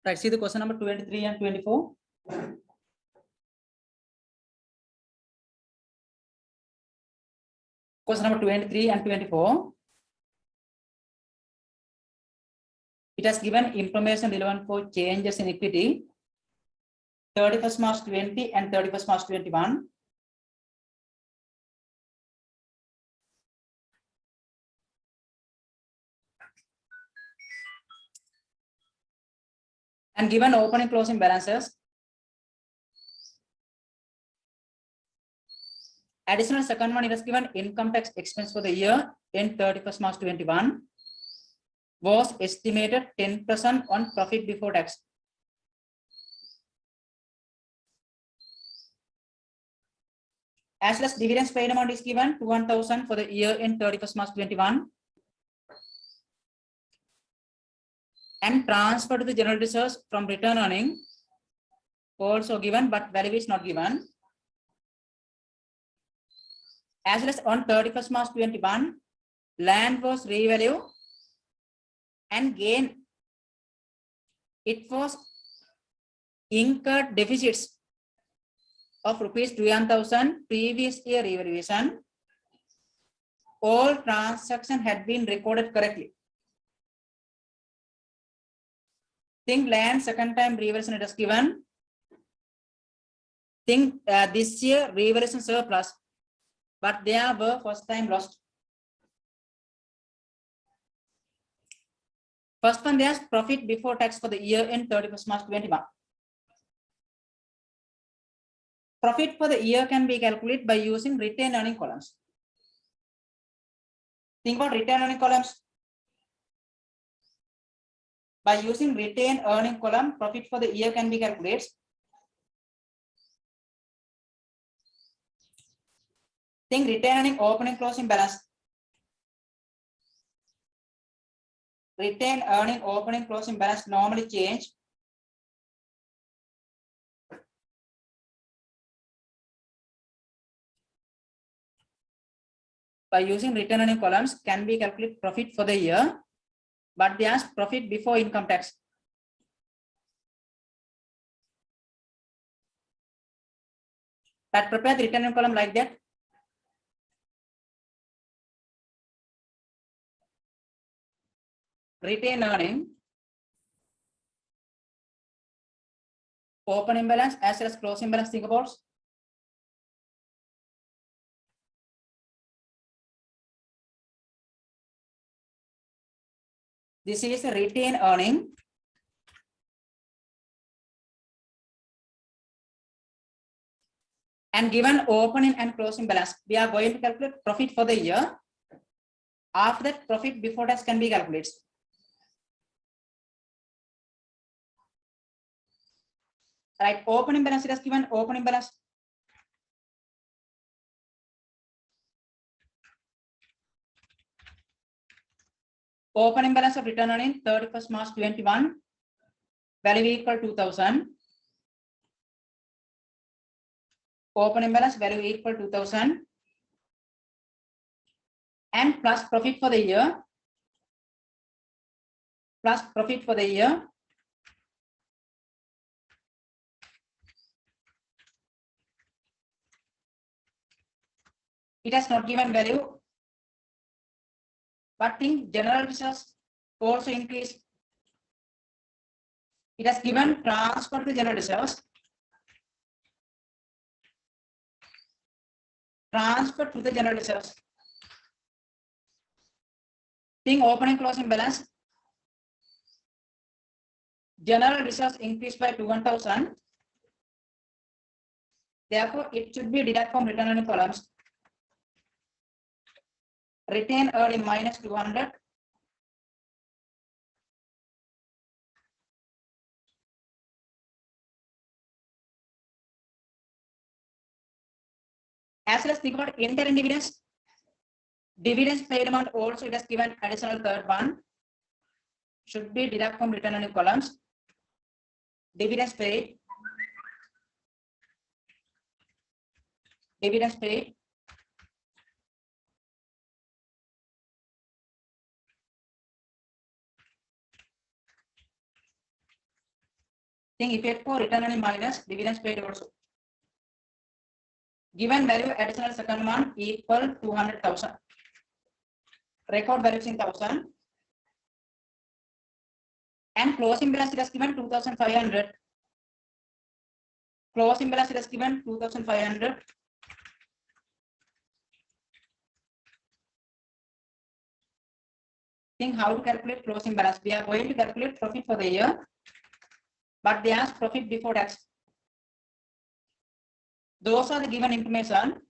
Right, see the question number 23 and 24. Question number 23 and 24. It has given information relevant for changes in equity 31st March 20 and 31st March 21. And given opening closing balances. Additional second one, it has given income tax expense for the year in 31st March 21 was estimated 10% on profit before tax. As well as dividends paid amount is given to 1,000 for the year in 31st March 21 and transfer to the general reserves from return earning also given, but value is not given. As well as on 31st March 21, land was revalued and gain. It was incurred deficits of rupees 21,000 previous year revaluation. All transactions had been recorded correctly. Think land second time revaluation it is given. Think this year revaluation surplus, but there were first time lost. First one, there's profit before tax for the year in 31st March 21. Profit for the year can be calculated by using retained earning columns. Think about retained earning columns. By using retained earning column, profit for the year can be calculated. Think retained earning opening closing balance. Retained earning opening closing balance normally change. By using retained earning columns can be calculated profit for the year, but there's profit before income tax. That prepare the retained earning column like that. Retained earning, opening balance as well as closing balance. Think about. This is a retained earning. And given opening and closing balance, we are going to calculate profit for the year. After that, profit before tax can be calculated. Right, opening balance it is given opening balance. Opening balance of return earning 31st March 21, value equal 2,000. Opening balance value equal 2,000 and plus profit for the year. Plus profit for the year. It has not given value, but think general reserves also increase. It has given transfer to general reserves. Transfer to the general reserves. Think opening closing balance. General reserves increased by 1,000. Therefore, it should be deducted from return earning columns. Retain earning minus 200. As well as think about interim dividends. Dividends paid amount also it has given additional third one. Should be deducted from return earning columns. Dividends paid. Dividends paid. Think effect for return earning minus dividends paid also. Given value additional second one equal 200,000. Record values in 1000. And closing balance it is given 2,500. Closing balance it is given 2,500. Think how to calculate closing balance. We are going to calculate profit for the year, but they ask profit before tax. Those are the given information.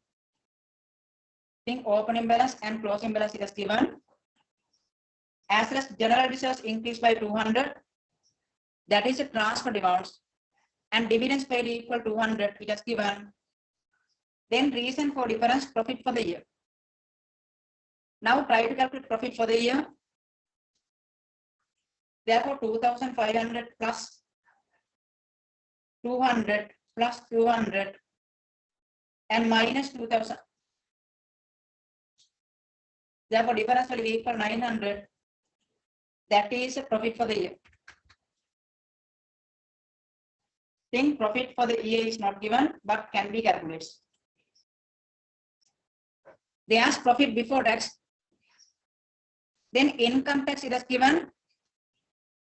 Think opening balance and closing balance it is given. As well as general reserves increased by 200. That is a transfer amounts. And dividends paid equal 200. It is given. Then reason for difference profit for the year. Now try to calculate profit for the year. Therefore, 2,500 plus 200 plus 200 and minus 2,000. Therefore, difference will be equal 900. That is a profit for the year. Think profit for the year is not given, but can be calculated. They ask profit before tax. Then income tax it is given.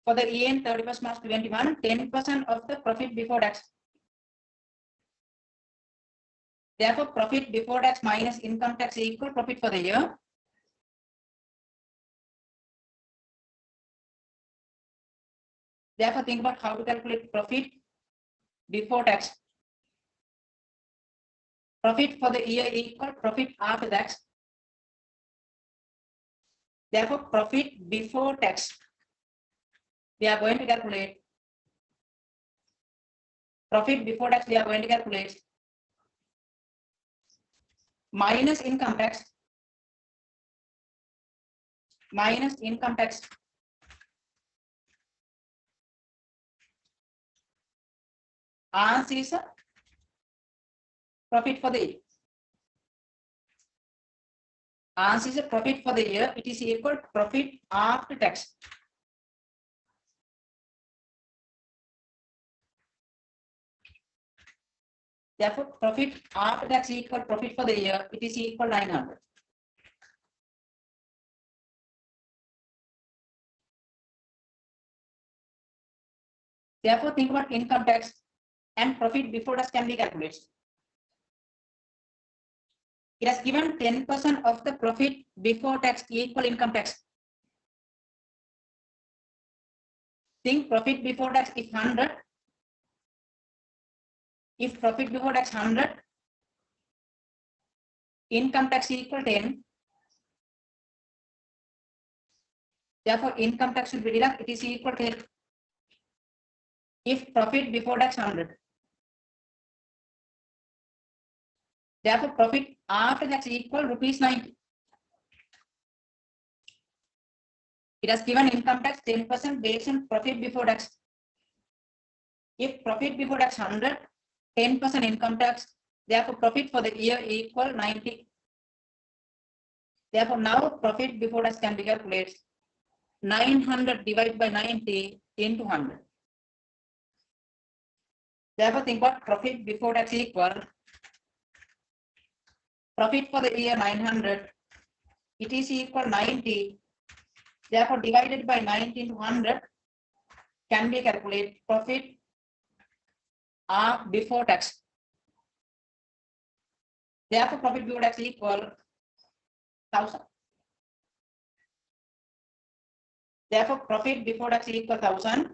For the year in 31st March 2021, 10% of the profit before tax. Therefore, profit before tax minus income tax equal profit for the year. Therefore, think about how to calculate profit before tax. Profit for the year equal profit after tax. Therefore, profit before tax. We are going to calculate profit before tax. We are going to calculate minus income tax. Minus income tax. Answer is profit for the year. Answer is profit for the year. It is equal to profit after tax. Therefore, profit after tax equal profit for the year. It is equal 900. Therefore, think about income tax and profit before tax can be calculated. It has given 10% of the profit before tax equal income tax. Think profit before tax is 100. If profit before tax 100, income tax equal 10. Therefore, income tax should be deducted. It is equal to 10. If profit before tax 100. Therefore, profit after tax equal rupees 90. It has given income tax 10% based on profit before tax. If profit before tax 100, 10% income tax. Therefore, profit for the year equal 90. Therefore, now profit before tax can be calculated. 900 divided by 90 into 100. Therefore, think about profit before tax equal profit for the year 900. It is equal 90. Therefore, divided by 90 into 100 can be calculated profit before tax. Therefore, profit before tax equal 1000. Therefore, profit before tax equal 1000.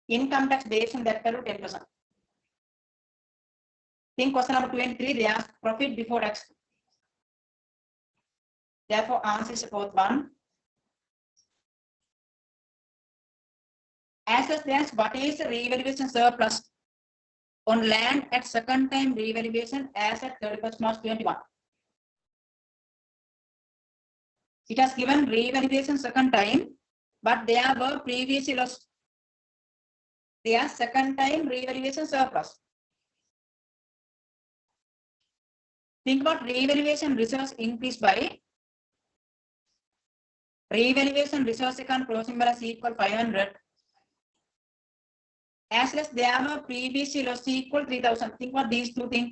Income tax based on that value 10%. Think question number 23. They ask profit before tax. Therefore, answer is both 1. As such, they ask what is the revaluation surplus on land at second time revaluation as at 31st March 2021. It has given revaluation second time, but there were previously lost. They are second time revaluation surplus. Think about revaluation reserves increased by revaluation reserves account closing balance equal 500. as well as there were previously loss equal 3000. Think about these two things.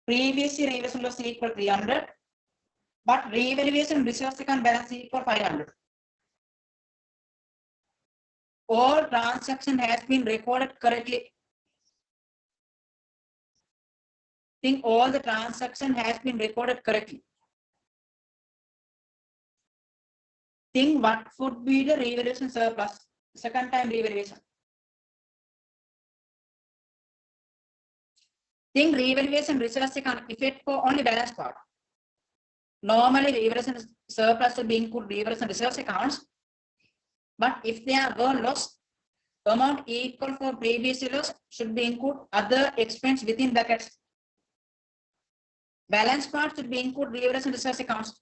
Previously revaluation loss equal 300, but revaluation reserves account balance equal 500. All transaction has been recorded correctly. Think all the transaction has been recorded correctly. Think what would be the revaluation surplus, second time revaluation. Think revaluation reserves account effect for only balance part. Normally revaluation surplus will be include revaluation reserves accounts, but if there were loss, amount equal for previous loss should be include other expense within brackets. Balance part should be include revaluation reserves accounts.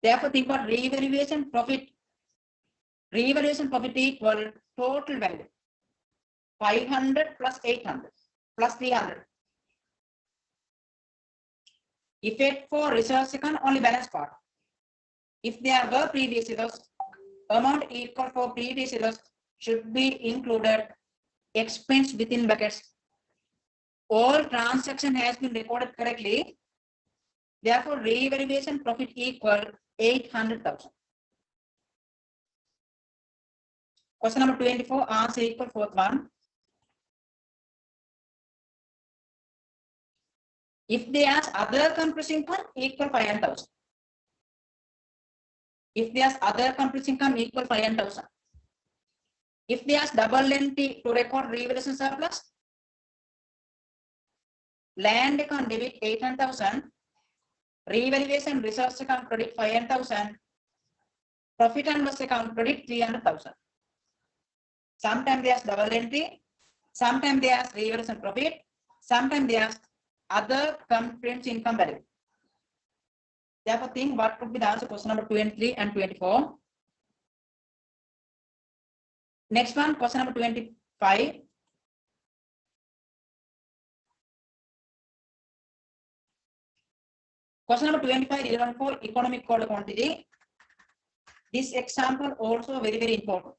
Therefore, think about revaluation profit. Revaluation profit equal total value 500 plus 800 plus 300. Effect for reserves account only balance part. If there were previous loss, amount equal for previous loss should be included expense within brackets. All transaction has been recorded correctly. Therefore, revaluation profit equal 800,000. Question number 24, answer equal fourth one. If they ask other compressing income equal 500,000. If they ask other compressing income equal 500,000. If they ask double entry to record revaluation surplus, land account debit 800,000, revaluation reserves account credit 500,000, profit and loss account credit 300,000. Sometimes they ask double entry, sometimes they ask revaluation profit, sometimes they ask other comprehensive income value. Therefore, think what could be the answer question number 23 and 24. Next one, question number 25. Question number 25 is for economic order quantity. This example also very, very important.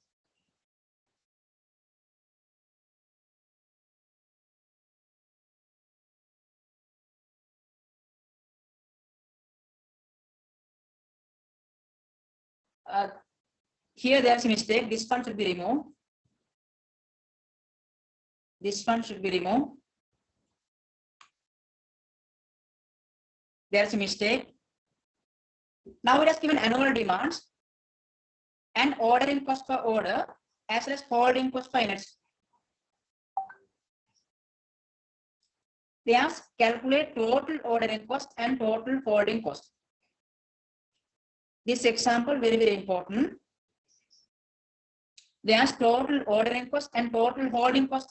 Here there's a mistake. This one should be removed. This one should be removed. There's a mistake. Now it has given annual demands and ordering cost per order as well as holding cost per units. They ask calculate total ordering cost and total holding cost. This example very, very important. They ask total ordering cost and total holding cost.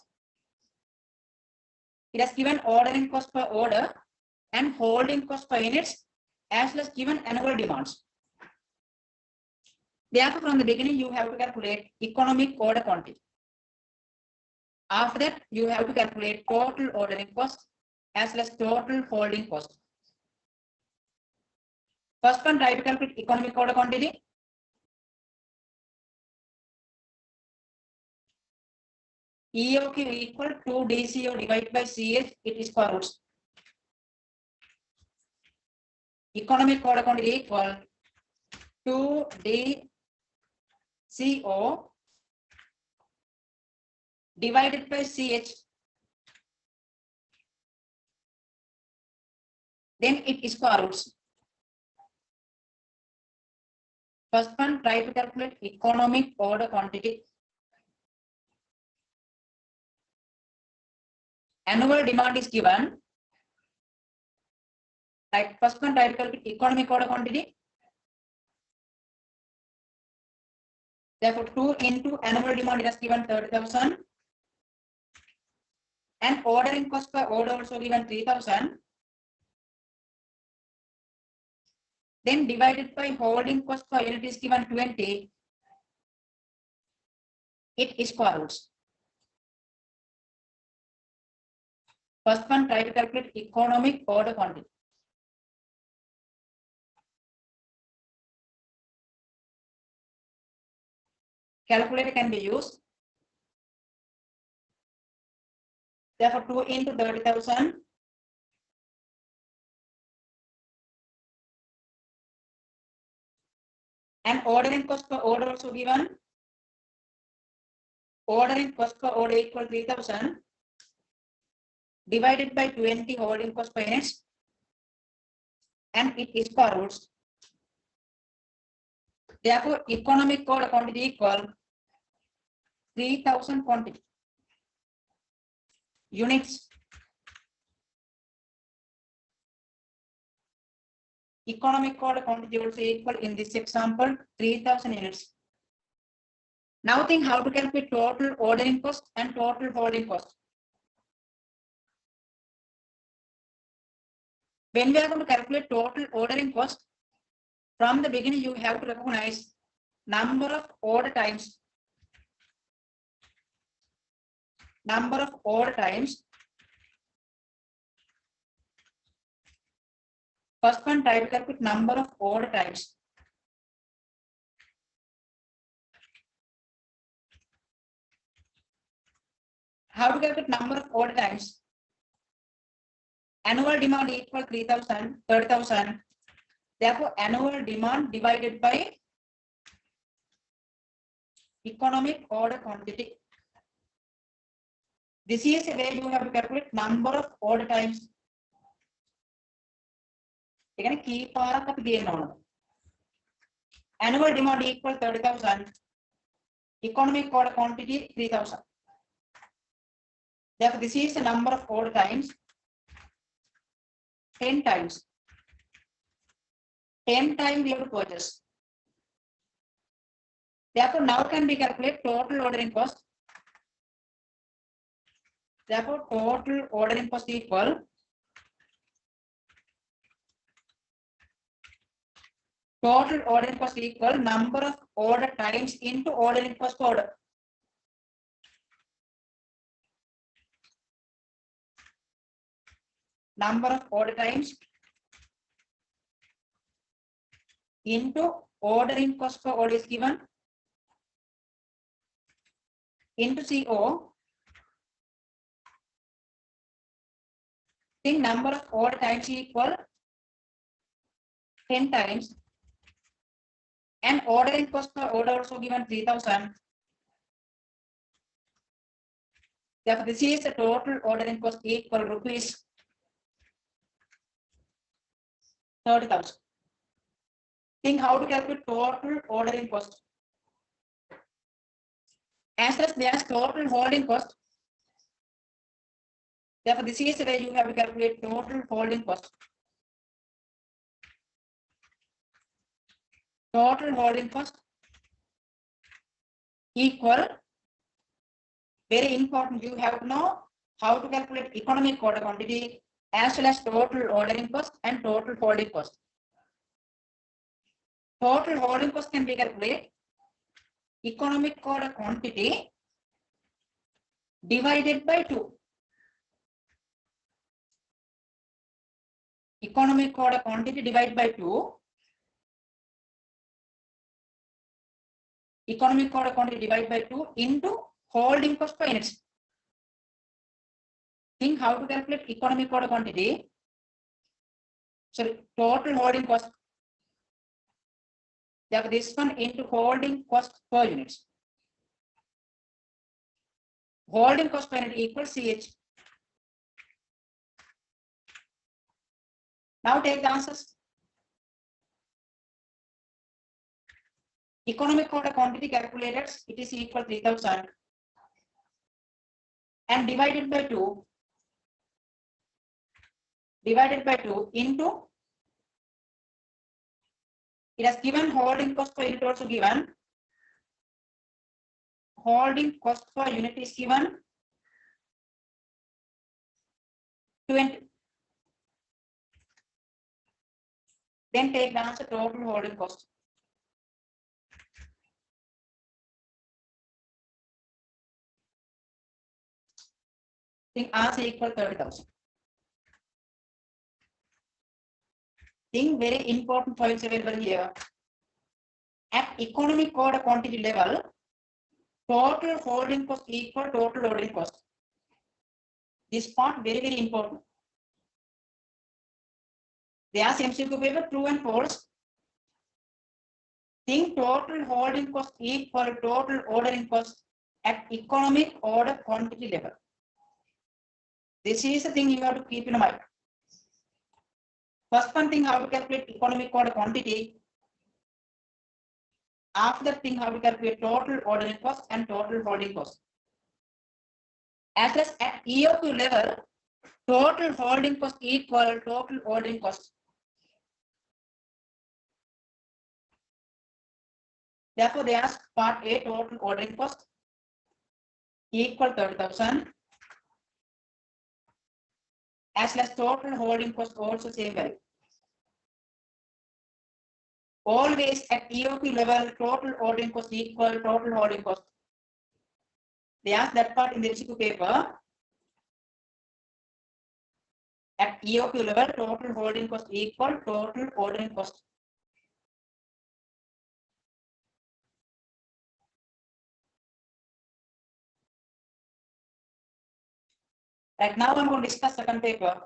It has given ordering cost per order and holding cost per units as well as given annual demands. Therefore, from the beginning, you have to calculate economic order quantity. After that, you have to calculate total ordering cost as well as total holding cost. First one, try to calculate economic order quantity. EOQ equal to DCO divided by CH, it is square roots. Economic order quantity equal to DCO divided by CH. Then it is square roots. First one, try to calculate economic order quantity. Annual demand is given. Right, first one, try to calculate economic order quantity. Therefore, 2 into annual demand is given 30,000. And ordering cost per order also given 3,000. Then divided by holding cost per unit is given 20. It is square roots. First one, try to calculate economic order quantity. calculator can be used. Therefore, 2 into 30,000 and ordering cost per order also given. Ordering cost per order equal 3,000 divided by 20 holding cost per units, and it is per routes. Therefore, economic order quantity equal 3,000 quantity units. Economic order quantity also equal in this example 3,000 units. Now think how to calculate total ordering cost and total holding cost. When we are going to calculate total ordering cost, from the beginning you have to recognize number of order times. Number of order times. First one, try to calculate number of order times. How to calculate number of order times? Annual demand equal 3,000, 30,000. Therefore, annual demand divided by economic order quantity. This is a way you have to calculate number of order times. Again, key part of the annual demand equal 30,000. Economic order quantity 3,000. Therefore, this is the number of order times. 10 times. 10 times we have to purchase. Therefore, now can we calculate total ordering cost. Therefore, total ordering cost equal number of order times into ordering cost per order. Number of order times into ordering cost per order is given into CO. Think number of order times equal 10 times, and ordering cost per order also given 3,000. Therefore, this is the total ordering cost equal rupees 30,000. Think how to calculate total ordering cost. As well as there is total holding cost. Therefore, this is the way you have to calculate total holding cost. Total holding cost equal, very important, you have to know how to calculate economic order quantity as well as total ordering cost and total holding cost. Total holding cost can be calculated economic order quantity divided by 2. Economic order quantity divided by 2. Economic order quantity divided by 2 into holding cost per units. Think how to calculate economic order quantity. Sorry, total holding cost. Therefore, this one into holding cost per units. Holding cost per unit equals CH. Now take the answers. Economic order quantity calculated, it is equal 3,000 and divided by 2. Divided by 2 into, it has given holding cost per unit also given. Holding cost per unit is given 20. Then take the answer total holding cost. Think answer equal 30,000. Think very important points available here. At economic order quantity level, total holding cost equal total ordering cost. This part very important. They ask MCQ paper true and false. Think total holding cost equal total ordering cost at economic order quantity level. This is the thing you have to keep in mind. First one thing, how to calculate economic order quantity. After that thing, how to calculate total ordering cost and total holding cost. As well as at EOQ level, total holding cost equal total ordering cost. Therefore, they ask part A, total ordering cost equal 30,000. As well as total holding cost also same value. Always at EOQ level, total ordering cost equal total holding cost. They ask that part in the MCQ paper. At EOQ level, total holding cost equal total ordering cost. Right now, I'm going to discuss second paper.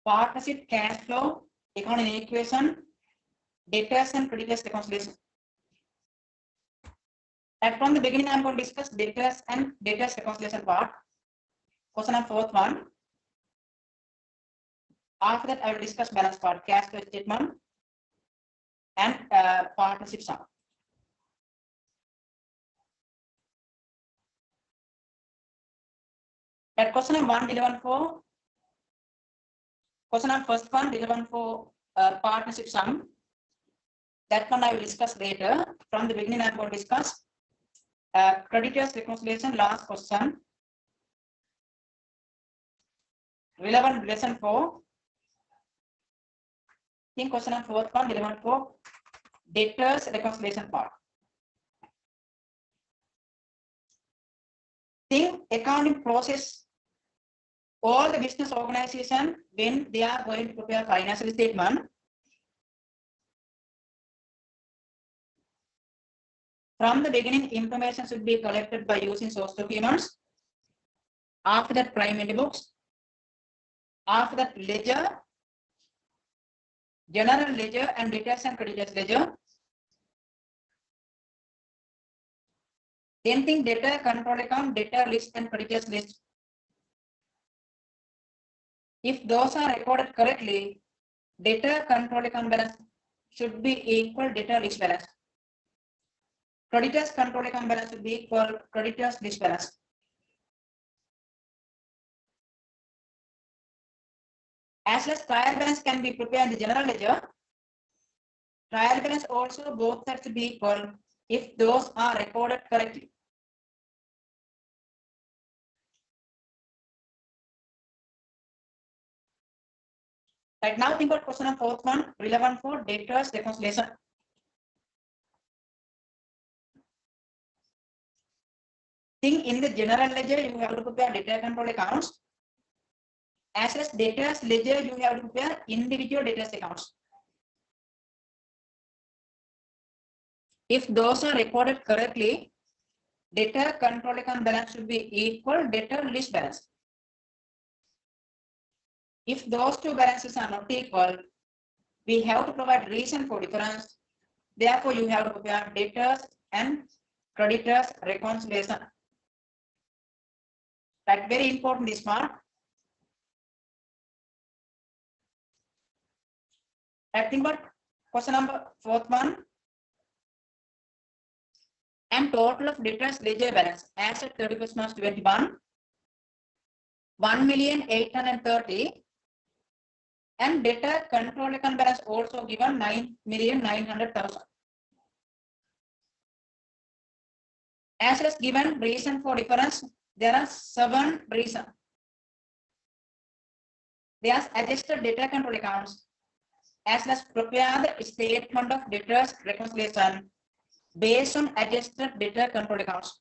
Partnership cash flow, economic equation, debtors and creditors reconciliation. And from the beginning, I'm going to discuss debtors and debtors reconciliation part. Question number fourth one. After that, I will discuss balance part, cash flow statement, and partnership sum. At question number 1, relevant for question number first one, relevant for partnership sum. That one I will discuss later. From the beginning, I'm going to discuss creditors reconciliation, last question. Relevant lesson for. In question number fourth one, relevant for debtors reconciliation part. Think accounting process. All the business organization, when they are going to prepare financial statement, from the beginning, information should be collected by using source documents. After that, primary books. After that, ledger, general ledger, and debtors and creditors ledger. Then think debtor control account, debtor list, and creditors list. If those are recorded correctly, debtor control account balance should be equal debtor list balance. Creditors control account balance should be equal creditors list balance. As well as trial balance can be prepared in the general ledger. Trial balance also both sides should be equal if those are recorded correctly. Right now, think about question number fourth one, relevant for debtors reconciliation. Think in the general ledger, you have to prepare debtor control accounts. As well as debtors ledger, you have to prepare individual debtors accounts. If those are recorded correctly, debtor control account balance should be equal debtor list balance. If those two balances are not equal, we have to provide reason for difference. Therefore, you have to prepare debtors and creditors reconciliation. That's very important, this part. I think about question number fourth one. And total of debtors ledger balance as at 31st March 21, 1,830,000. And debtor control account balance also given 9,900,000. As well as given reason for difference, there are 7 reasons. They are adjusted debtor control accounts, as well as prepare the statement of debtors reconciliation based on adjusted debtor control accounts.